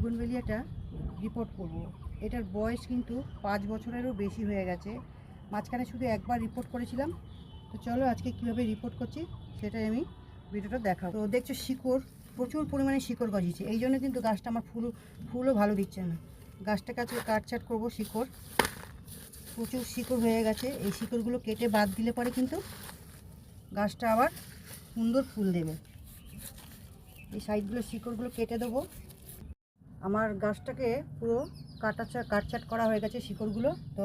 বুগনভেলিয়াটা report করব। এটার বয়স কিন্তু 5 বছরেরও বেশি হয়ে গেছে। মাঝখানে শুধু একবার রিপোর্ট করেছিলাম। তো চলো আজকে কীভাবে রিপোর্ট করছি সেটাই আমি ভিডিওটা দেখাবো। তো দেখছো শিকড়, প্রচুর পরিমাণে শিকড় গজিয়েছে, এই জন্য কিন্তু গাছটা আমার ফুলও ভালো দিচ্ছে না। গাছটাকে আজকে কাটছাট করবো। শিকড়, প্রচুর শিকড় হয়ে গেছে। এই শিকড়গুলো কেটে বাদ দিলে পরে কিন্তু গাছটা আবার সুন্দর ফুল দেবে। এই সাইডগুলো শিকড়গুলো কেটে দেবো। আমার গাছটাকে পুরো কাটছাট করা হয়ে গেছে শিকড়গুলো। তো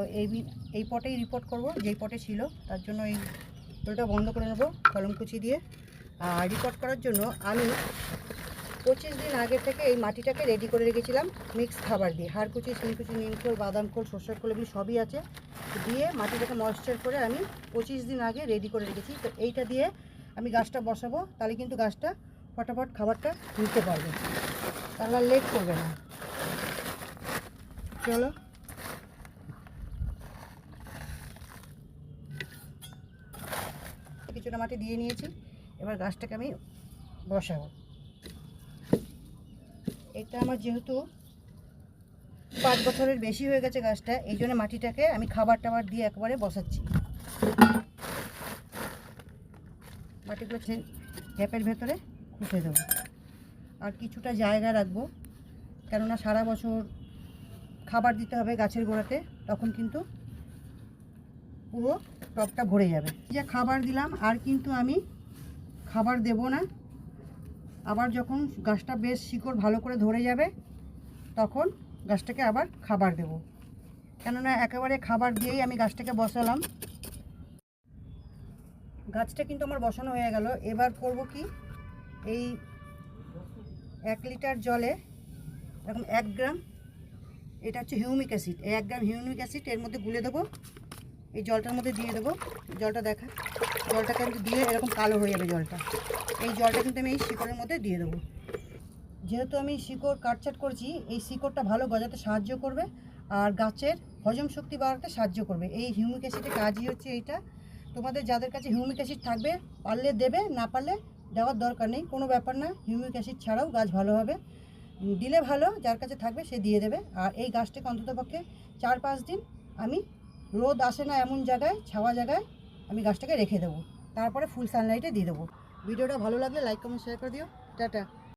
এই পটেই রিপোর্ট করব, যেই পটে ছিল। তার জন্য এই ফুলটা বন্ধ করে নেবো কলমকুচি দিয়ে। আর রিপোর্ট করার জন্য আমি 25 দিন আগে থেকে এই মাটিটাকে রেডি করে রেখেছিলাম মিক্স খাবার দিয়ে। হাড়কুচি, শিমকুচি, নিমখোল, বাদাম খোল, সর্ষের খোল, এগুলো সবই আছে। দিয়ে মাটিটাকে ময়েশ্চার করে আমি 25 দিন আগে রেডি করে রেখেছি। তো এইটা দিয়ে আমি গাছটা বসাবো, তাহলে কিন্তু গাছটা ফটাফট খাবারটা নিতে পারবে, তাহলে লেট করবে না। চলো কিছুটা মাটি দিয়ে নিয়েছি, এবার গাছটাকে আমি বসাবো। এটা আমার যেহেতু 5 বছরের বেশি হয়ে গেছে গাছটা, এই জন্য মাটিটাকে আমি খাবার টাবার দিয়ে একবারে বসাচ্ছি। মাটিগুলো গ্যাপের ভেতরে খুঁজে দেবো, আর কিছুটা জায়গা রাখবো, কেননা সারা বছর খাবার দিতে হবে গাছের গোড়াতে, তখন কিন্তু পুরো টবটা ভরে যাবে। যে খাবার দিলাম, আর কিন্তু আমি খাবার দেব না। আবার যখন গাছটা বেশ শিকড় ভালো করে ধরে যাবে, তখন গাছটাকে আবার খাবার দেব, কেননা একেবারে খাবার দিয়েই আমি গাছটাকে বসালাম। গাছটা কিন্তু আমার বসানো হয়ে গেল। এবার করব কি, এই 1 লিটার জলে এরকম 1 গ্রাম, এটা হচ্ছে হিউমিক অ্যাসিড, এই 1 গ্রাম হিউমিক অ্যাসিড এর মধ্যে গুলে দেবো। এই জলটার মধ্যে দিয়ে দেবো। জলটা জলটাকে কিন্তু দিয়ে এরকম কালো হয়ে যাবে জলটা। এই জলটা কিন্তু আমি এই শিকড়ের মধ্যে দিয়ে দেবো। যেহেতু আমি শিকড় কাটছাট করছি, এই শিকড়টা ভালো গজাতে সাহায্য করবে আর গাছের হজম শক্তি বাড়াতে সাহায্য করবে। এই হিউমিক অ্যাসিডের কাজই হচ্ছে এইটা। তোমাদের যাদের কাছে হিউমিক অ্যাসিড থাকবে, পারলে দেবে, না পারলে দেওয়ার দরকার নেই, কোনো ব্যাপার না। হিউমিক অ্যাসিড ছাড়াও গাছ ভালো হবে, দিলে ভালো, যার কাছে থাকবে সে দিয়ে দেবে। আর এই গাছটাকে অন্ততপক্ষে 4-5 দিন আমি রোদ আসে না এমন জায়গায়, ছাওয়া জায়গায় আমি গাছটাকে রেখে দেবো, তারপরে ফুল সানলাইটে দিয়ে দেবো। ভিডিওটা ভালো লাগলে লাইক, কমেন্ট, শেয়ার করে দিও। টাটা।